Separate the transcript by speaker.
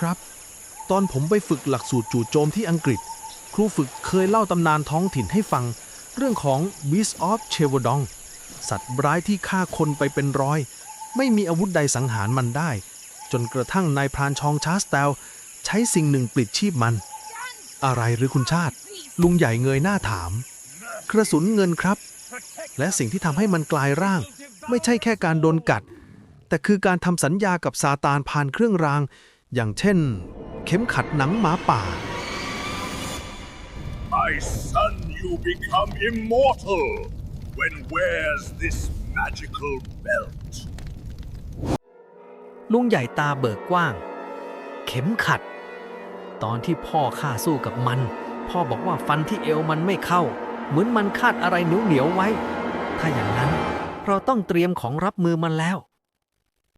Speaker 1: ครับตอนผมไปฝึกหลักสูตรจู่โจมที่อังกฤษครูฝึกเคยเล่าตำนานท้องถิ่นให้ฟังเรื่องของ Beast of Chevodong สัตว์ร้ายที่ฆ่าคนไปเป็นร้อยไม่มีอาวุธใดสังหารมันได้จนกระทั่งนายพรานชองชาสเตลใช้สิ่งหนึ่งปลิดชีพมันอะไรหรือคุณชาติลุงใหญ่เงยหน้าถามกระสุนเงินครับและสิ่งที่ทำให้มันกลายร่างไม่ใช่แค่การโดนกัดแต่คือการทำสัญญากับซาตานผ่านเครื่องรางอย่างเช่นเข็มขัดหนังหมาป่า
Speaker 2: My son, you become immortal when wears this magical belt.
Speaker 3: ลุงใหญ่ตาเบิกกว้างเข็มขัดตอนที่พ่อข้าสู้กับมันพ่อบอกว่าฟันที่เอวมันไม่เข้าเหมือนมันคาดอะไรเหนียวๆไว้ถ้าอย่างนั้นเราต้องเตรียมของรับมือมันแล้ว